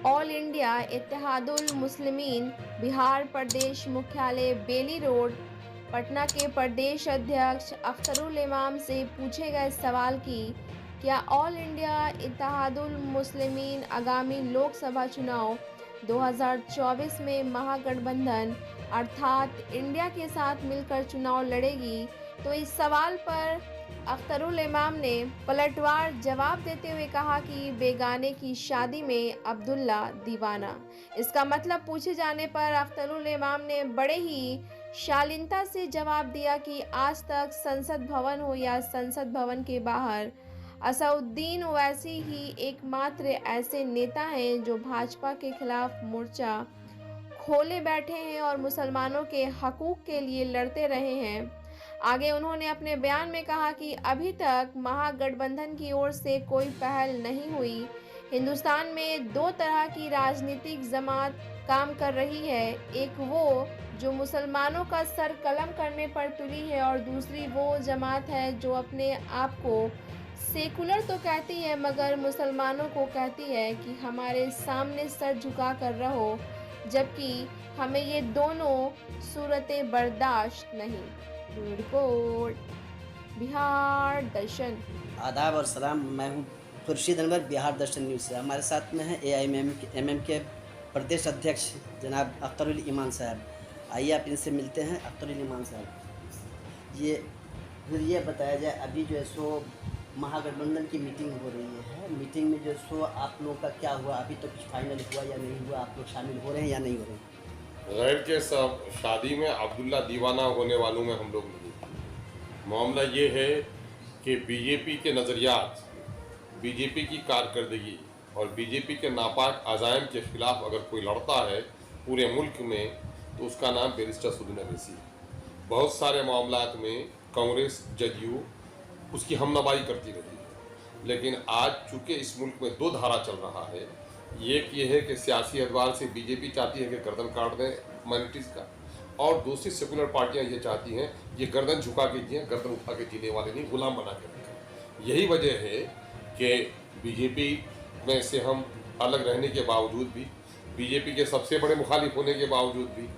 All India Ittehadul Muslimeen Bihar प्रदेश मुख्यालय बेली road Patna के प्रदेश अध्यक्ष अख्तरुल इमाम से पूछे गए सवाल की क्या ऑल इंडिया इत्तेहादुल मुस्लिमीन आगामी लोकसभा चुनाव 2024 में महागठबंधन अर्थात इंडिया के साथ मिलकर चुनाव लड़ेगी, तो इस सवाल पर अख्तरुल इमाम ने पलटवार जवाब देते हुए कहा कि बेगाने की शादी में अब्दुल्ला दीवाना। इसका मतलब पूछे जाने पर अख्तरुल इमाम ने बड़े ही शालीनता से जवाब दिया कि आज तक संसद भवन हो या संसद भवन के बाहर असदुद्दीन ओवैसी ही एकमात्र ऐसे नेता हैं जो भाजपा के खिलाफ मोर्चा खोले बैठे हैं और मुसलमानों के हकूक के लिए लड़ते रहे हैं। आगे उन्होंने अपने बयान में कहा कि अभी तक महागठबंधन की ओर से कोई पहल नहीं हुई। हिंदुस्तान में दो तरह की राजनीतिक जमात काम कर रही है, एक वो जो मुसलमानों का सर कलम करने पर तुली है और दूसरी वो जमात है जो अपने आप को सेकुलर तो कहती है मगर मुसलमानों को कहती है कि हमारे सामने सर झुका कर रहो, जबकि हमें ये दोनों सूरतें बर्दाश्त नहीं। रिपोर्ट बिहार दर्शन। आदाब और सलाम, मैं हूं खुर्शीद अनवर, बिहार दर्शन न्यूज़ से। हमारे साथ में है AIMM के प्रदेश अध्यक्ष जनाब अख्तरुल इमाम साहब। आइए आप इनसे मिलते हैं। अख्तरुल इमाम साहब, ये बताया जाए, अभी जो है सो महागठबंधन की मीटिंग हो रही है, मीटिंग में जो सो आप लोगों का क्या हुआ, अभी तो कुछ फाइनल हुआ या नहीं हुआ, आप लोग शामिल हो रहे हैं या नहीं हो रहे हैं? गैर के सब शादी में अब्दुल्ला दीवाना होने वालों में हम लोग नहीं। मामला ये है कि बीजेपी के नज़रियात, बीजेपी की कारकर्दगी और बीजेपी के नापाक अज़ाइम के ख़िलाफ़ अगर कोई लड़ता है पूरे मुल्क में तो उसका नाम बैरिस्टर सउद अवैसी। बहुत सारे मामलात में कांग्रेस जदयू उसकी हमनवाई करती रही है, लेकिन आज चूँकि इस मुल्क में दो धारा चल रहा है, एक ये है कि सियासी एतबार से बीजेपी चाहती है कि गर्दन काट दें माइनॉरिटीज़ का, और दूसरी सेकुलर पार्टियां ये चाहती हैं ये गर्दन झुका के जिए, गर्दन उठा के जीने वाले नहीं, गुलाम बना के रखें। यही वजह है कि बीजेपी में से हम अलग रहने के बावजूद भी, बीजेपी के सबसे बड़े मुखालिफ होने के बावजूद भी,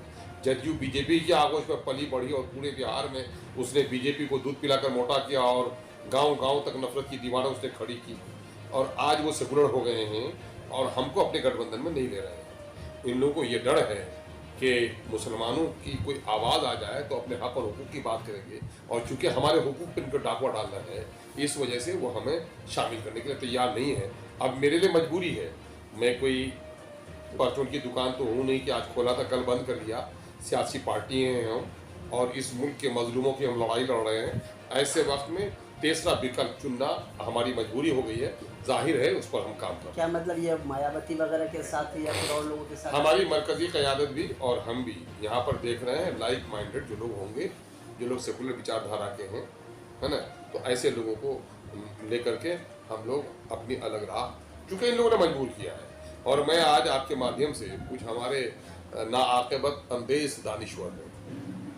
जदयू बीजेपी की आगोश में पली बढ़ी और पूरे बिहार में उसने बीजेपी को दूध पिलाकर मोटा किया और गांव-गांव तक नफरत की दीवारें उसने खड़ी की, और आज वो सेकुलर हो गए हैं और हमको अपने गठबंधन में नहीं ले रहे हैं। इन लोगों को ये डर है कि मुसलमानों की कोई आवाज़ आ जाए तो अपने हक और हुकूक की बात करेंगे, और चूँकि हमारे हुकूक पर इनको डाकवा डालना है, इस वजह से वो हमें शामिल करने के लिए तैयार नहीं है। अब मेरे लिए मजबूरी है, मैं कोई परचून की दुकान तो हूँ नहीं कि आज खोला था कल बंद कर लिया। सियासी पार्टी हैं हम, और इस मुल्क के मजलूमों की हम लड़ाई लड़ रहे हैं। ऐसे वक्त में तीसरा विकल्प चुनना हमारी मजबूरी हो गई है, जाहिर है उस पर हम काम कर रहे हैं। क्या मतलब ये मायावती वगैरह के साथ या फिर और लोगों के साथ? हमारी मरकजी क़यादत भी और हम भी यहाँ पर देख रहे हैं लाइक माइंडेड जो लोग होंगे, जो लोग सेकुलर विचारधारा के हैं, है ना, तो ऐसे लोगों को लेकर के हम लोग अपनी अलग राह, चूँकि इन लोगों ने मजबूर किया है। और मैं आज आपके माध्यम से कुछ हमारे नाआक़िबत अंदेश दानिश्वर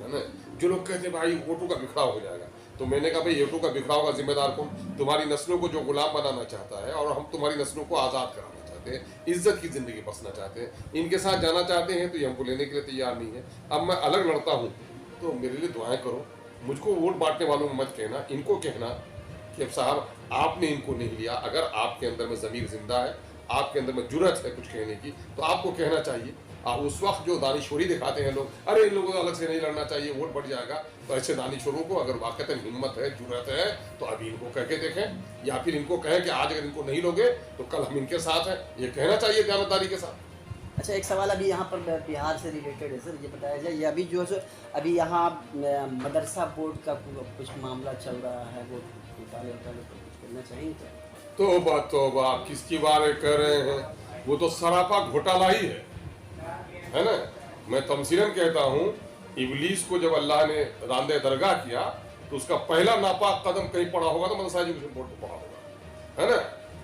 है ना, जो लोग कहते हैं भाई वोटों का बिखराव हो जाएगा, तो मैंने कहा भाई वोटों का बिखराव का जिम्मेदार कौन? तुम्हारी नस्लों को जो गुलाम बनाना चाहता है, और हम तुम्हारी नस्लों को आज़ाद कराना चाहते हैं, इज्जत की ज़िंदगी बसना चाहते हैं, इनके साथ जाना चाहते हैं, तो ये हमको लेने के लिए तैयार नहीं है। अब मैं अलग लड़ता हूँ तो मेरे लिए दुआएं करो, मुझको वोट बांटने वालों में मत कहना, इनको कहना कि अब साहब आपने इनको नहीं लिया। अगर आपके अंदर में ज़मीर जिंदा है, आपके अंदर में जुर्रत है कुछ कहने की, तो आपको कहना चाहिए। उस वक्त जो दानिशवरी दिखाते हैं लोग, अरे इन लोगों को अलग से नहीं लड़ना चाहिए, वोट बढ़ जाएगा, तो ऐसे दानिशवरों को अगर वाकईतन हिम्मत है, जुर्रत है, तो अभी इनको कह के देखें, या फिर इनको कहें कि आज अगर इनको नहीं लोगे तो कल हम इनके साथ हैं, ये कहना चाहिए दयानतदारी के साथ। अच्छा, एक सवाल अभी यहाँ पर बिहार से रिलेटेड है सर, ये बताया जाए, ये अभी जो है अभी यहाँ मदरसा बोर्ड का कुछ मामला चल रहा है, वो निकाले कुछ करना चाहिए? तो आप किसकी बात कर रहे हैं? वो तो सरापा घोटाला ही है ना। मैं तमसीरन कहता हूँ, इबलीस को जब अल्लाह ने रांदे दरगाह किया तो उसका पहला नापाक कदम कहीं पड़ा होगा तो मदरसा एजुकेशन बोर्ड को पड़ा होगा, है ना।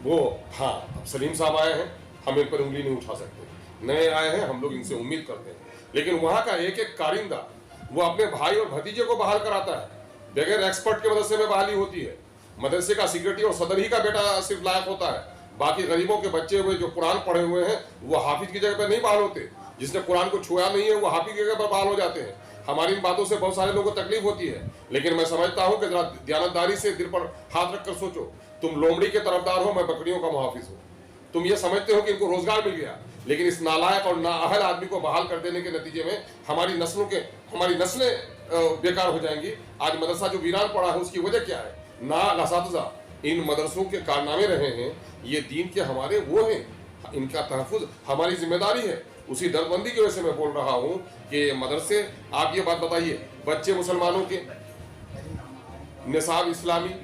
वो हाँ, अब सलीम साहब आए हैं, हम इन पर उंगली नहीं उठा सकते, नए आए हैं, हम लोग इनसे उम्मीद करते हैं, लेकिन वहाँ का एक एक कारिंदा वो अपने भाई और भतीजे को बहाल कराता है। बगैर एक्सपर्ट के मदरसे में बहाली होती है, मदरसे का सेक्रेटरी और सदर ही का बेटा सिर्फ लायक होता है, बाकी गरीबों के बच्चे हुए जो कुरान पढ़े हुए हैं वो हाफिज की जगह पर नहीं बहाल होते। जिसने कुरान को छुआ नहीं है वो हाफिज की जगह पर बहाल हो जाते हैं। हमारी इन बातों से बहुत सारे लोगों को तकलीफ होती है, लेकिन मैं समझता हूं कि जरा दयानतदारी से दिल पर हाथ रखकर सोचो। तुम लोमड़ी के तरफदार हो, मैं बकरियों का मुहाफिज हूँ। तुम ये समझते हो कि इनको रोजगार मिल गया, लेकिन इस नालायक और नाअहल आदमी को बहाल कर देने के नतीजे में हमारी नस्लें बेकार हो जाएंगी। आज मदरसा जो वीरान पड़ा है उसकी वजह क्या है? ना असातिज़ा इन मदरसों के कारनामे रहे हैं। ये दीन के हमारे वो हैं, इनका तहफ़्फ़ुज़ हमारी जिम्मेदारी है। उसी दरबंदी की वजह से मैं बोल रहा हूँ कि मदरसे, आप ये बात बताइए, बच्चे मुसलमानों के, निसाब इस्लामी,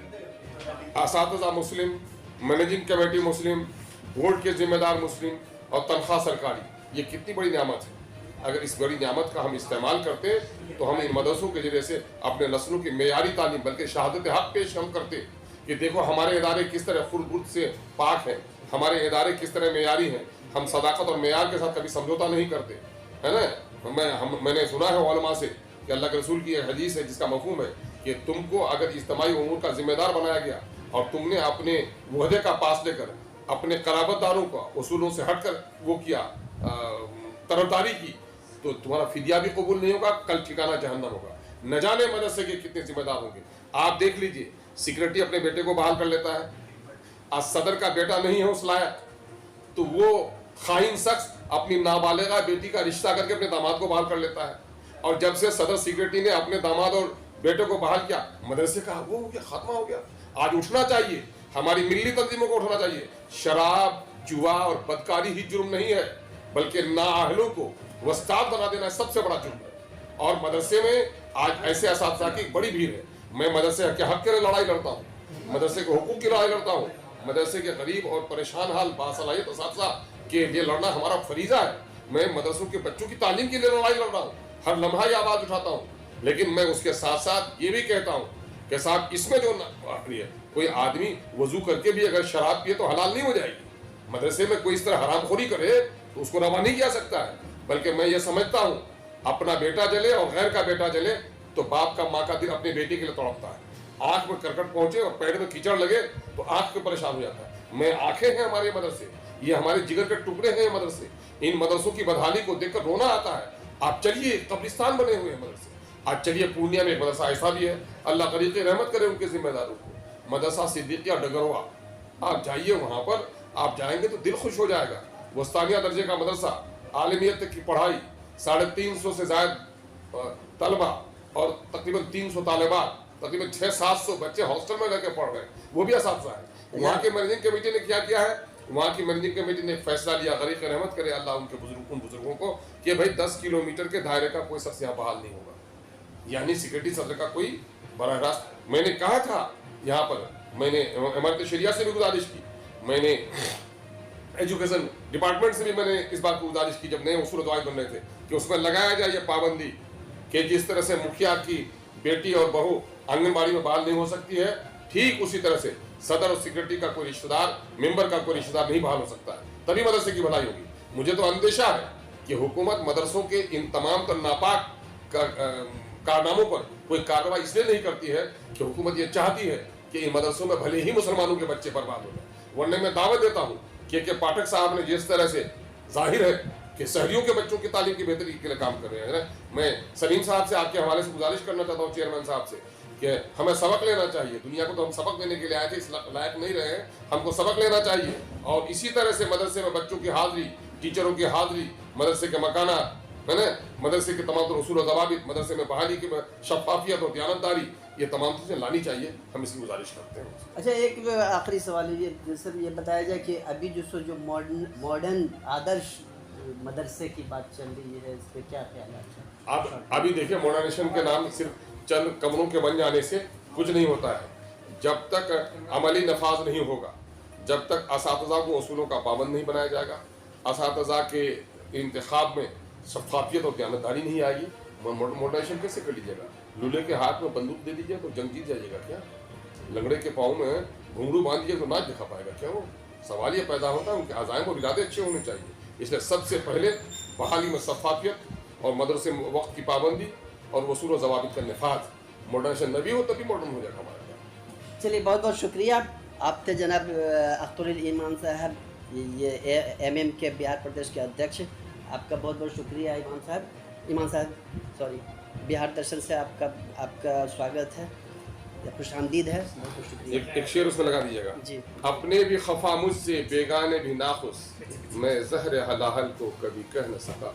असातिज़ा मुस्लिम, मैनेजिंग कमेटी मुस्लिम, बोर्ड के जिम्मेदार मुस्लिम और तनख्वाह सरकारी, ये कितनी बड़ी नियामत है। अगर इस बड़ी नियामत का हम इस्तेमाल करते तो हम इन मदरसों के जरिए से अपने नस्लों की मेयारी तालीम बल्कि शहादत हक पेश हम करते कि देखो हमारे इदारे किस तरह खुर्द से पाक हैं, हमारे इदारे किस तरह मेयारी हैं, हम सदाकत और मेयार के साथ कभी समझौता नहीं करते, है ना। मैंने सुना है उलमा से कि अल्लाह के रसूल की एक हदीस है जिसका मफहूम है कि तुमको अगर इज्तिमाई उमूर का जिम्मेदार बनाया गया और तुमने अपने वहदे का पास लेकर अपने कराबतदारों का उसूलों से हटकर वो किया, तरफदारी की, तो तुम्हारा फिदिया भी कबूल नहीं होगा, कल ठिकाना जहन्नम होगा। न जाने मदरसे के कितने जिम्मेदार होंगे। आप देख लीजिए, सिक्योरिटी अपने बेटे को बहाल कर लेता है, आज सदर का बेटा नहीं है उस लायक, तो वो खाइन शख्स अपनी नाबालिगा बेटी का रिश्ता करके अपने दामाद को बहाल कर लेता है। और जब से सदर सिक्योरिटी ने अपने दामाद और बेटे को बहाल किया, मदरसे का वो हो गया, खात्मा हो गया। आज उठना चाहिए, हमारी मिली तंजीमों को उठना चाहिए। शराब, जुआ और बदकारी ही जुर्म नहीं है, बल्कि नाअहलों को वस्ताद बना देना सबसे बड़ा जुर्म है। और मदरसे में आज ऐसे असातिज़ा की बड़ी भीड़ है। मैं मदरसे के हक के लिए लड़ाई लड़ता हूँ, मदरसे के हुकूक की लड़ाई लड़ता हूँ, मदरसे के गरीब और परेशान हाल बासलाहियत असातिज़ा के लिए लड़ना हमारा फरीजा है। मैं मदरसों के बच्चों की तालीम के लिए लड़ाई लड़ रहा हूँ, हर लम्हा ये आवाज़ उठाता हूँ। लेकिन मैं उसके साथ साथ ये भी कहता हूँ कि साहब इसमें जो आखिरी है, कोई आदमी वजू करके भी अगर शराब पिए तो हलाल नहीं हो जाएगी। मदरसे में कोई इस तरह हरामखोरी करे तो उसको रवा नहीं किया सकता है। बल्कि मैं ये समझता हूँ अपना बेटा जले और गैर का बेटा जले तो बाप का माँ का दिल अपनी बेटी के लिए तड़पता है। आँख में करकट पहुंचे और पैर में कीचड़ लगे तो आँख पे परेशान हो जाता है। मैं आंखें हैं हमारे मदरसे, ये हमारे जिगर के टुकड़े हैं मदरसे। इन मदरसों की बदहाली को देखकर रोना आता है। आप चलिए, कब्रिस्तान बने हुए हैं मदरसे। आज चलिए, पूर्णिया में एक मदरसा ऐसा भी है, अल्लाह तरीके रहमत करे उनके जिम्मेदारों को, मदरसा सिद्दीकिया डगरवा। आप जाइए, वहाँ पर आप जाएंगे तो दिल खुश हो जाएगा। वस्तानिया दर्जे का मदरसा, आलमियत की पढ़ाई, 350 से ज़्यादा तलबा और तकरीबन 300 तालिबात, तकरीबन 600-700 बच्चे हॉस्टल में रहकर पढ़ रहे हैं, वो भी असातिज़ा है। वहाँ की मैनेजिंग कमेटी ने क्या किया है? वहाँ की मैनेजिंग कमेटी ने फैसला लिया, गरीब रहमत करे अल्लाह उन बुजुर्गों को, कि भाई 10 किलोमीटर के दायरे का कोई शख्स यहाँ बहाल नहीं होगा। यानी सिक्योरिटी सदर का कोई बराह रास्त। मैंने कहा था यहाँ पर, मैंने इमारत शरिया से भी गुजारिश की, मैंने एजुकेशन डिपार्टमेंट से भी मैंने इस बात को गुजारिश की जब नए उसूल दवाई बन रहे थे कि उसमें लगाया जाए ये पाबंदी कि जिस तरह से मुखिया की बेटी और बहू आंगनबाड़ी में बहाल नहीं हो सकती है, ठीक उसी तरह से सदर और सिक्योरिटी का कोई रिश्तेदार, मेंबर का कोई रिश्तेदार नहीं बहाल हो सकता है, तभी मदरसे की भलाई होगी। मुझे तो अंदेशा है कि हुकूमत मदरसों के इन तमाम तर नापाक कारनामों पर कोई कार्रवाई इसलिए नहीं करती है कि हुकूमत ये चाहती है कि इन मदरसों में भले ही मुसलमानों के बच्चे बर्बाद हो जाए। वरना मैं दावा देता हूँ कि पाठक साहब ने जिस तरह से जाहिर है कि शहरियों के बच्चों की तालीम की बेहतरी के लिए काम कर रहे हैं ना। मैं सलीम साहब से आपके हवाले से गुजारिश करना चाहता हूँ, चेयरमैन साहब से, कि हमें सबक लेना चाहिए। दुनिया को तो हम सबक देने के लिए आए थे, इस लायक नहीं रहे हैं, हमको सबक लेना चाहिए। और इसी तरह से मदरसे में बच्चों की हाजिरी, टीचरों की हाजिरी, मदरसे के मकाना, है ना, मदरसे के तमाम उसूल और ज़वाबित, मदरसे में बहाली की शफाफियत और दयानतदारी, ये तमाम चीज़ें लानी चाहिए। हम इसकी गुजारिश करते हैं। अच्छा, एक आखिरी सवाल ये सर, ये बताया जाए कि अभी जो मॉडर्न आदर्श मदरसे की बात चल रही है, इस पर क्या ख्याल है? आप अभी देखिए, मॉडर्नाइजेशन के नाम सिर्फ चंद कमरों के बन जाने से कुछ नहीं होता है। जब तक अमली नफाज नहीं होगा, जब तक असातिज़ा को उसूलों का पाबंद नहीं बनाया जाएगा, असातिज़ा के इंतखाब में शफाफियत और दयानतदारी नहीं आएगी, मॉडर्नाइजेशन कैसे कर लीजिएगा? लूले के हाथ में बंदूक दे दीजिए तो जंग जीत जाइएगा क्या? लंगड़े के पाँव में घुंघरू बांध दीजिए तो नाच दिखा पाएगा क्या वो? सवाल ये पैदा होता है, उनके अज़ाइम और इरादे अच्छे होने चाहिए। इसलिए सबसे पहले बहाली में शफाफियत और मदरसे में वक्त की पाबंदी और वसूल और ज़वाबित का नफाज, मॉडर्नाइजेशन नबी हो तभी मॉडर्न हो जाएगा हमारा। चलिए, बहुत बहुत शुक्रिया। आप थे जनाब अख्तरुल ईमान साहब, ये एमएम के बिहार प्रदेश के अध्यक्ष। आपका बहुत बहुत शुक्रिया ईमान साहब सॉरी, बिहार दर्शन से आपका स्वागत है, खुशामदीद है, बहुत बहुत शुक्रिया। एक शेर उसमें लगा दीजिएगा। जी। अपने भी खफा मुझसे, बेगाने भी नाखुश, मैं जहर हलाहल को कभी कह न सका।